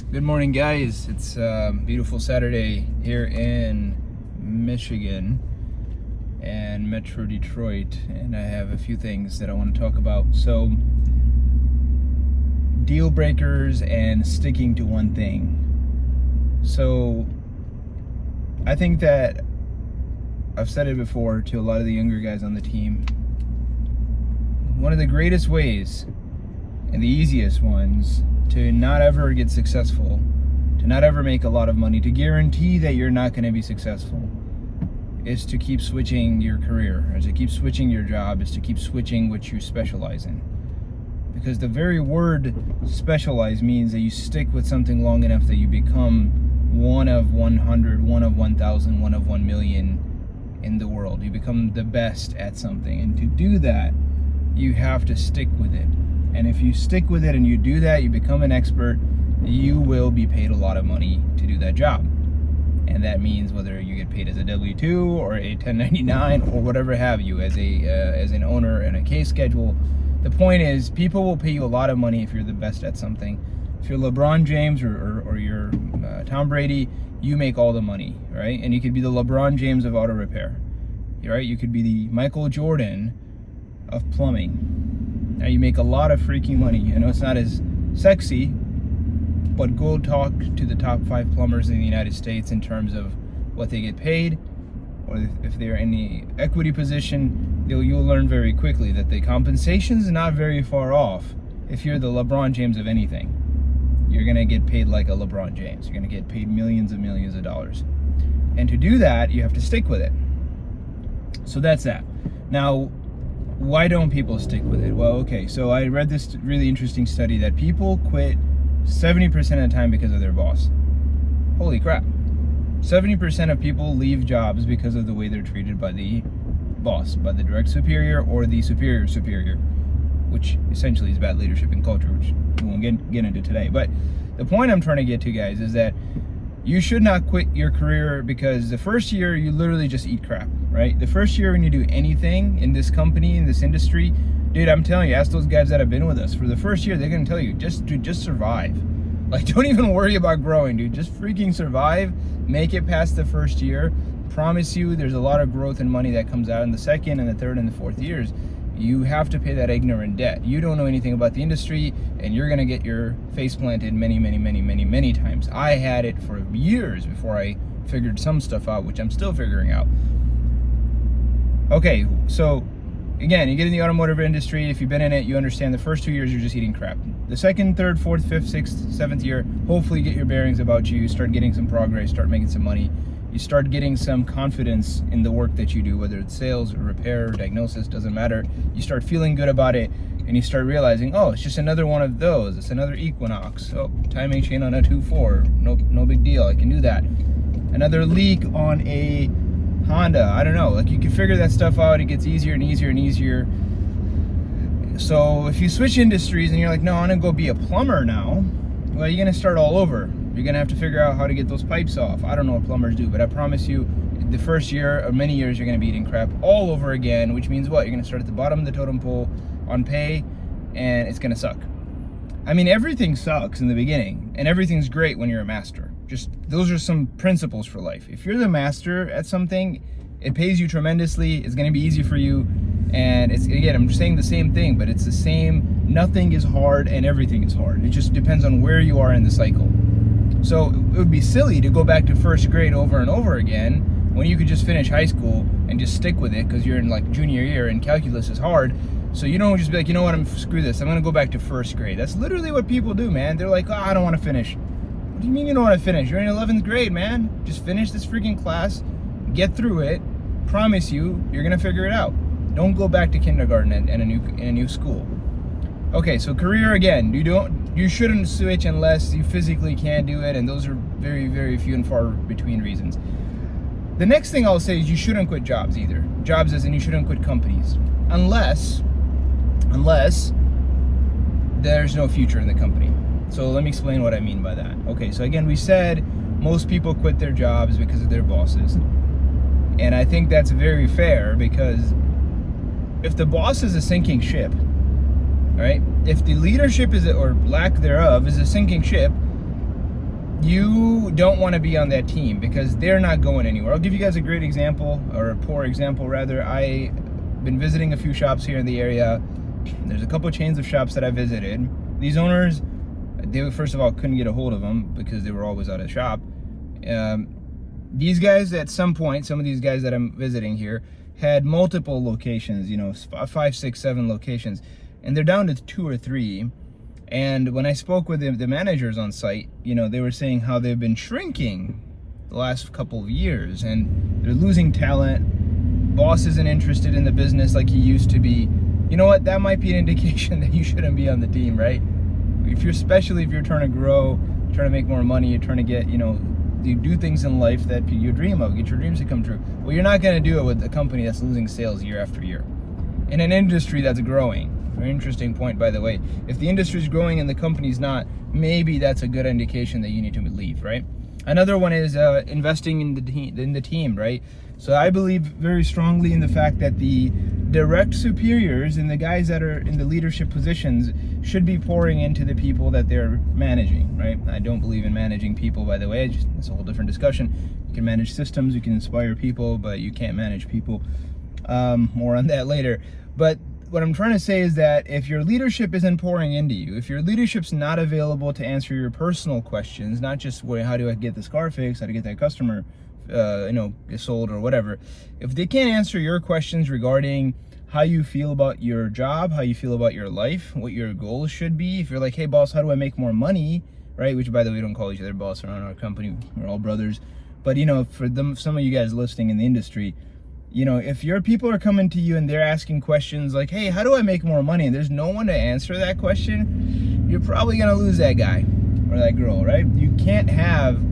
Good morning, guys. It's a beautiful Saturday here in Michigan and Metro Detroit, and I have a few things that I want to talk about. So, deal breakers and sticking to one thing. So, I think that I've said it before to a lot of the younger guys on the team. One of the greatest ways and the easiest ones to not ever get successful, to not ever make a lot of money, to guarantee that you're not going to be successful, is to keep switching your career, is to keep switching your job, is to keep switching what you specialize in. Because the very word specialize means that you stick with something long enough that you become one of 100, one of 1,000, one of 1 million in the world. You become the best at something. And to do that, you have to stick with it. And if you stick with it and you do that, you become an expert, you will be paid a lot of money to do that job. And that means whether you get paid as a W-2 or a 1099 or whatever have you, as an owner in a case schedule. The point is, people will pay you a lot of money if you're the best at something. If you're LeBron James or you're Tom Brady, you make all the money, right? And you could be the LeBron James of auto repair, right? You could be the Michael Jordan of plumbing. Now you make a lot of freaking money. I know it's not as sexy, but go talk to the top 5 plumbers in the United States in terms of what they get paid, or if they're in the equity position, you'll learn very quickly that the compensation is not very far off. If you're the LeBron James of anything, you're gonna get paid like a LeBron James. You're gonna get paid millions and millions of dollars. And to do that, you have to stick with it. So that's that. Now, why don't people stick with it? Well, okay, so I read this really interesting study that people quit 70% of the time because of their boss. Holy crap. 70% of people leave jobs because of the way they're treated by the boss, by the direct superior or the superior superior, which essentially is bad leadership and culture, which we won't get into today. But the point I'm trying to get to, guys, is that you should not quit your career because the first year you literally just eat crap, right? The first year when you do anything in this company, in this industry, dude, I'm telling you, ask those guys that have been with us. For the first year, they're gonna tell you, just survive. Like, don't even worry about growing, dude. Just freaking survive. Make it past the first year. Promise you, there's a lot of growth and money that comes out in the second and the third and the fourth years. You have to pay that ignorant debt. You don't know anything about the industry, and you're gonna get your face planted many, many, many, many, many times. I had it for years before I figured some stuff out, which I'm still figuring out. Okay, so again, you get in the automotive industry, if you've been in it, you understand the first 2 years you're just eating crap. The second, third, fourth, fifth, sixth, seventh year, hopefully you get your bearings about you, start getting some progress, start making some money. You start getting some confidence in the work that you do, whether it's sales or repair or diagnosis, doesn't matter. You start feeling good about it, and you start realizing, oh, it's just another one of those. It's another Equinox. Oh, timing chain on a 2.4. No big deal. I can do that. Another leak on a Honda. I don't know. Like, you can figure that stuff out. It gets easier and easier and easier. So if you switch industries and you're like, no, I'm gonna go be a plumber now, well, you're gonna start all over. You're gonna have to figure out how to get those pipes off. I don't know what plumbers do, but I promise you, the first year or many years, you're gonna be eating crap all over again, which means what? You're gonna start at the bottom of the totem pole on pay, and it's gonna suck. I mean, everything sucks in the beginning, and everything's great when you're a master. Just, those are some principles for life. If you're the master at something, it pays you tremendously, it's gonna be easy for you, and it's, again, I'm saying the same thing, but it's the same, nothing is hard and everything is hard. It just depends on where you are in the cycle. So it would be silly to go back to first grade over and over again when you could just finish high school and just stick with it because you're in like junior year and calculus is hard. So you don't just be like, you know what, screw this, I'm gonna go back to first grade. That's literally what people do, man. They're like, oh, I don't want to finish. What do you mean you don't want to finish? You're in 11th grade, man. Just finish this freaking class, get through it. Promise you, you're gonna figure it out. Don't go back to kindergarten and a new school. Okay, so career again, you shouldn't switch unless you physically can do it, and those are very, very few and far between reasons. The next thing I'll say is you shouldn't quit jobs either. Jobs as in you shouldn't quit companies. Unless there's no future in the company. So let me explain what I mean by that. Okay, so again, we said most people quit their jobs because of their bosses. And I think that's very fair because if the boss is a sinking ship, right? If the leadership is, or lack thereof, is a sinking ship, you don't want to be on that team because they're not going anywhere. I'll give you guys a great example, or a poor example rather. I've been visiting a few shops here in the area. There's a couple of chains of shops that I visited. These owners, they first of all couldn't get a hold of them because they were always out of shop. These guys at some point, some of these guys that I'm visiting here, had multiple locations, 5, 6, 7 locations, and they're down to 2 or 3. And when I spoke with the managers on site, they were saying how they've been shrinking the last couple of years and they're losing talent. Boss isn't interested in the business like he used to be. You know what? That might be an indication that you shouldn't be on the team, right? Especially if you're trying to grow, trying to make more money, you're trying to get, you do things in life that you dream of, get your dreams to come true. Well, you're not going to do it with a company that's losing sales year after year in an industry that's growing. Very interesting point, by the way. If the industry is growing and the company's not, maybe that's a good indication that you need to leave, right? Another one is investing in the team, right? So I believe very strongly in the fact that the direct superiors and the guys that are in the leadership positions should be pouring into the people that they're managing, right? I don't believe in managing people, by the way. It's a whole different discussion. You can manage systems, you can inspire people, but you can't manage people. More on that later. But what I'm trying to say is that if your leadership isn't pouring into you, if your leadership's not available to answer your personal questions, not just how do I get this car fixed, how to get that customer get sold or whatever, if they can't answer your questions regarding how you feel about your job, how you feel about your life, what your goals should be, if you're like, hey boss, how do I make more money, right? Which, by the way, we don't call each other boss around our company, we're all brothers. But for them, some of you guys listening in the industry, if your people are coming to you and they're asking questions like, hey, how do I make more money? And there's no one to answer that question, you're probably going to lose that guy or that girl, right? You can't have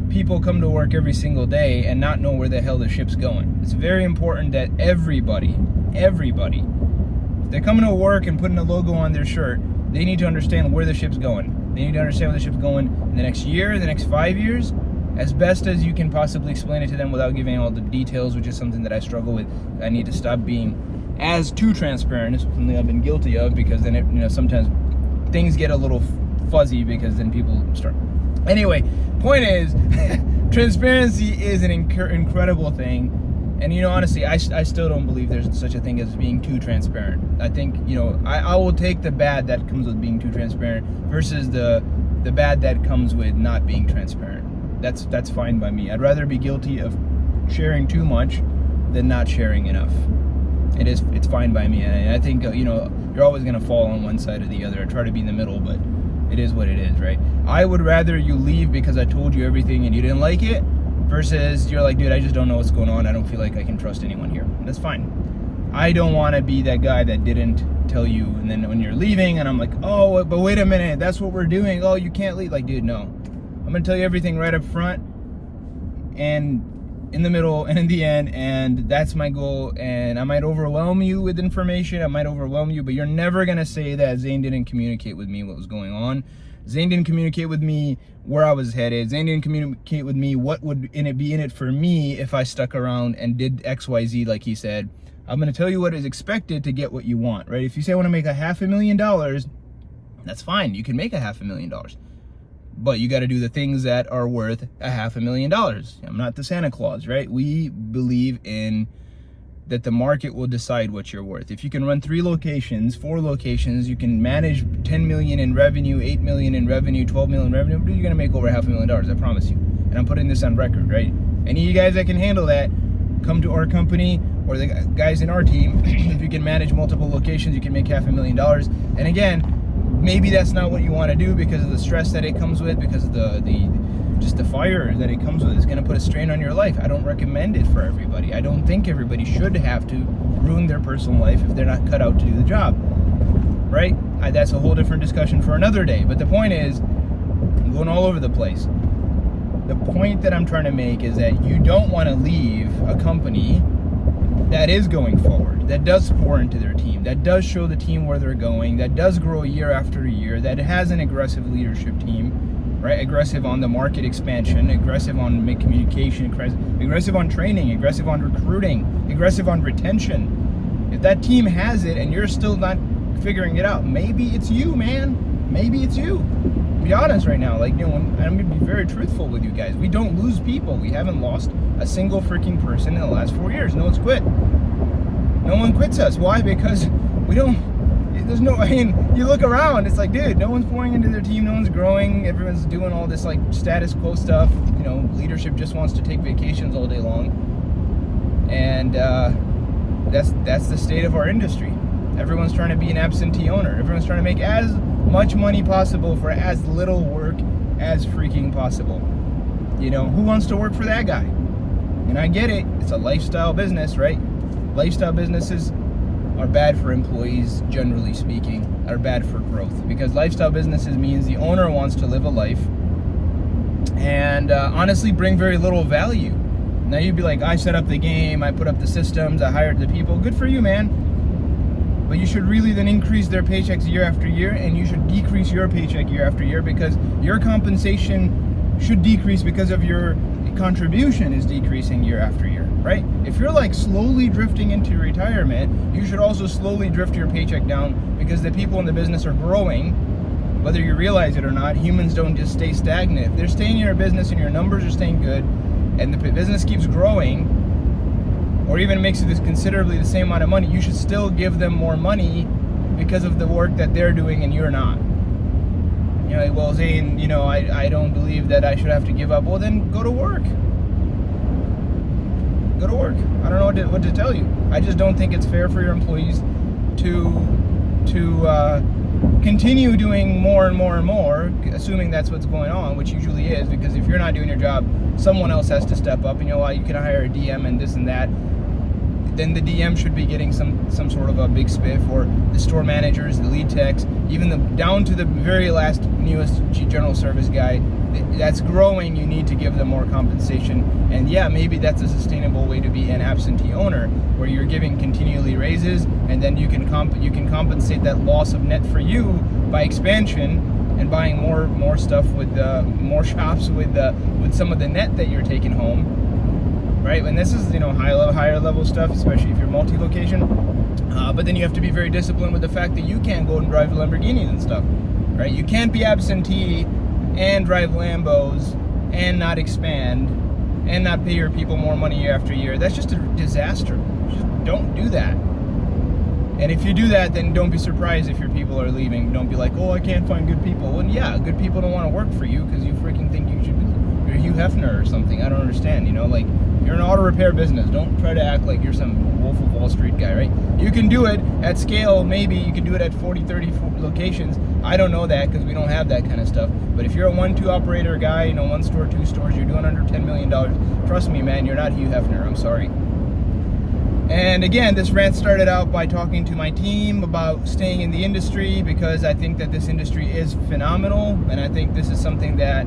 people come to work every single day and not know where the hell the ship's going. It's very important that everybody, if they're coming to work and putting a logo on their shirt, they need to understand where the ship's going. They need to understand where the ship's going in the next year, the next 5 years, as best as you can possibly explain it to them without giving all the details, which is something that I struggle with. I need to stop being as too transparent. It's something I've been guilty of, because then sometimes things get a little fuzzy because then people start. Anyway, point is, transparency is an incredible thing. And honestly, I still don't believe there's such a thing as being too transparent. I think, I will take the bad that comes with being too transparent versus the bad that comes with not being transparent. That's fine by me. I'd rather be guilty of sharing too much than not sharing enough. It's fine by me. And I think, you're always going to fall on one side or the other. I try to be in the middle, but it is what it is, right? I would rather you leave because I told you everything and you didn't like it, versus you're like, dude, I just don't know what's going on. I don't feel like I can trust anyone here. That's fine. I don't want to be that guy that didn't tell you, and then when you're leaving and I'm like, oh, but wait a minute, that's what we're doing. Oh, you can't leave. Like, dude, no. I'm going to tell you everything right up front and in the middle and in the end, and that's my goal. And I might overwhelm you with information. I might overwhelm you, but you're never going to say that Zane didn't communicate with me what was going on. Zane didn't communicate with me where I was headed. Zane didn't communicate with me what would be in it for me if I stuck around and did XYZ like he said. I'm going to tell you what is expected to get what you want, right? If you say I want to make $500,000, that's fine. You can make $500,000. But you got to do the things that are worth $500,000. I'm not the Santa Claus, right? We believe in that the market will decide what you're worth. If you can run 3 locations, 4 locations, you can manage 10 million in revenue, 8 million in revenue, 12 million in revenue, you're gonna make over $500,000, I promise you. And I'm putting this on record, right? Any of you guys that can handle that, come to our company, or the guys in our team. If you can manage multiple locations, you can make $500,000. And again, maybe that's not what you want to do because of the stress that it comes with, because of the fire that it comes with. It's going to put a strain on your life. I don't recommend it for everybody. I don't think everybody should have to ruin their personal life if they're not cut out to do the job, right? That's a whole different discussion for another day. But the point is, I'm going all over the place. The point that I'm trying to make is that you don't want to leave a company that is going forward, that does pour into their team, that does show the team where they're going, that does grow year after year, that has an aggressive leadership team, right? Aggressive on the market expansion, aggressive on communication, aggressive on training, aggressive on recruiting, aggressive on retention. If that team has it and you're still not figuring it out, maybe it's you, man. Maybe it's you. Be honest right now. Like, I'm going to be very truthful with you guys. We don't lose people. We haven't lost a single freaking person in the last 4 years. No one's quit. No one quits us. Why? Because we don't. There's no. I mean, you look around. It's like, dude, no one's pouring into their team. No one's growing. Everyone's doing all this like status quo stuff. Leadership just wants to take vacations all day long, and that's the state of our industry. Everyone's trying to be an absentee owner. Everyone's trying to make as much money possible for as little work as freaking possible. Who wants to work for that guy? And I get it. It's a lifestyle business, right? Lifestyle businesses are bad for employees, generally speaking, are bad for growth, because lifestyle businesses means the owner wants to live a life and honestly bring very little value. Now you'd be like, I set up the game, I put up the systems, I hired the people. Good for you, man. But you should really then increase their paychecks year after year, and you should decrease your paycheck year after year, because your compensation should decrease because of your contribution is decreasing year after year, right? If you're like slowly drifting into retirement, you should also slowly drift your paycheck down, because the people in the business are growing, whether you realize it or not. Humans don't just stay stagnant. If they're staying in your business and your numbers are staying good and the business keeps growing, or even makes it considerably the same amount of money, you should still give them more money because of the work that they're doing and you're not. Well, Zane, I don't believe that I should have to give up. Well, then go to work. Go to work. I don't know what to tell you. I just don't think it's fair for your employees to continue doing more and more and more, assuming that's what's going on, which usually is, because if you're not doing your job, someone else has to step up. And you can hire a DM and this and that. Then the DM should be getting some sort of a big spiff, or the store managers, the lead techs, even down to the very last newest general service guy that's growing. You need to give them more compensation. And yeah, maybe that's a sustainable way to be an absentee owner, where you're giving continually raises, and then you can compensate that loss of net for you by expansion and buying more stuff with more shops with some of the net that you're taking home. Right, and this is higher level stuff, especially if you're multi-location. But then you have to be very disciplined with the fact that you can't go and drive Lamborghinis and stuff. Right, you can't be absentee and drive Lambos and not expand and not pay your people more money year after year. That's just a disaster. Just don't do that. And if you do that, then don't be surprised if your people are leaving. Don't be like, oh, I can't find good people. Well, yeah, good people don't want to work for you because you freaking think you should be. You're Hugh Hefner or something. I don't understand. Like, you're an auto repair business. Don't try to act like you're some Wolf of Wall Street guy, right? You can do it at scale. Maybe you can do it at 40, 30 locations. I don't know that, because we don't have that kind of stuff. But if you're a 1-2 operator guy, 1 store, 2 stores, you're doing under $10 million. Trust me, man, you're not Hugh Hefner. I'm sorry. And again, this rant started out by talking to my team about staying in the industry, because I think that this industry is phenomenal, and I think this is something that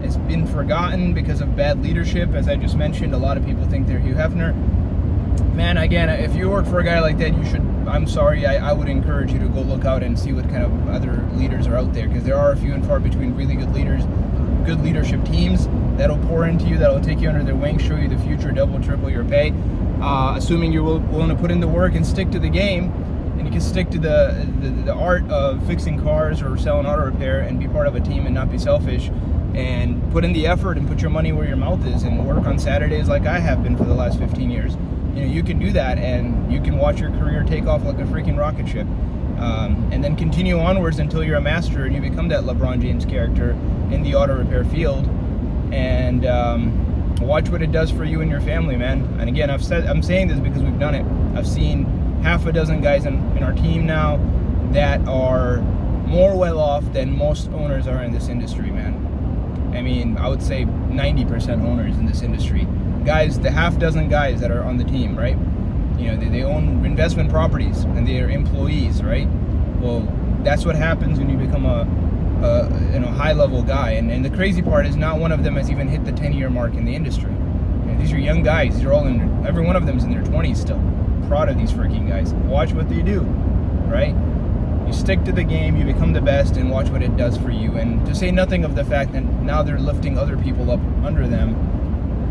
has been forgotten because of bad leadership. As I just mentioned, a lot of people think they're Hugh Hefner. Man, again, if you work for a guy like that, I'm sorry, I would encourage you to go look out and see what kind of other leaders are out there, because there are a few and far between really good leaders, good leadership teams that'll pour into you, that'll take you under their wing, show you the future, double, triple your pay, assuming you're willing to put in the work and stick to the game, and you can stick to the art of fixing cars or selling auto repair and be part of a team and not be selfish, and put in the effort and put your money where your mouth is and work on Saturdays like I have been for the last 15 years. You can do that, and you can watch your career take off like a freaking rocket ship, and then continue onwards until you're a master and you become that LeBron James character in the auto repair field, and watch what it does for you and your family, man. And again, I'm saying this because we've done it. I've seen half a dozen guys in our team now that are more well off than most owners are in this industry, man. I mean, I would say 90% owners in this industry. Guys, the half dozen guys that are on the team, right? They own investment properties and they are employees, right? Well, that's what happens when you become a high-level guy. And the crazy part is not one of them has even hit the 10-year mark in the industry. These are young guys. These are all every one of them is in their 20s still. I'm proud of these freaking guys. Watch what they do, right? You stick to the game, you become the best, and watch what it does for you. And to say nothing of the fact that now they're lifting other people up under them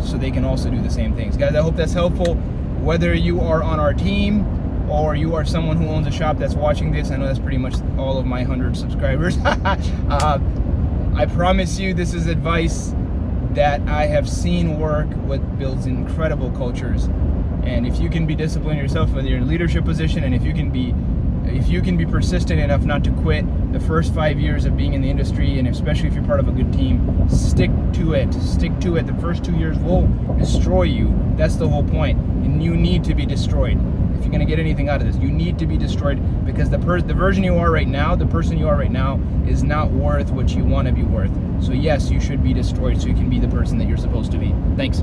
so they can also do the same things. Guys, I hope that's helpful. Whether you are on our team or you are someone who owns a shop that's watching this, I know that's pretty much all of my 100 subscribers. I promise you this is advice that I have seen work, what builds incredible cultures. And if you can be disciplined yourself, whether you're in a leadership position, and if you can be persistent enough not to quit the first 5 years of being in the industry, and especially if you're part of a good team, stick to it. The first 2 years will destroy you. That's the whole point. And you need to be destroyed. If you're gonna get anything out of this, you need to be destroyed, because the version you are right now, the person you are right now, is not worth what you want to be worth. So yes, you should be destroyed so you can be the person that you're supposed to be. Thanks.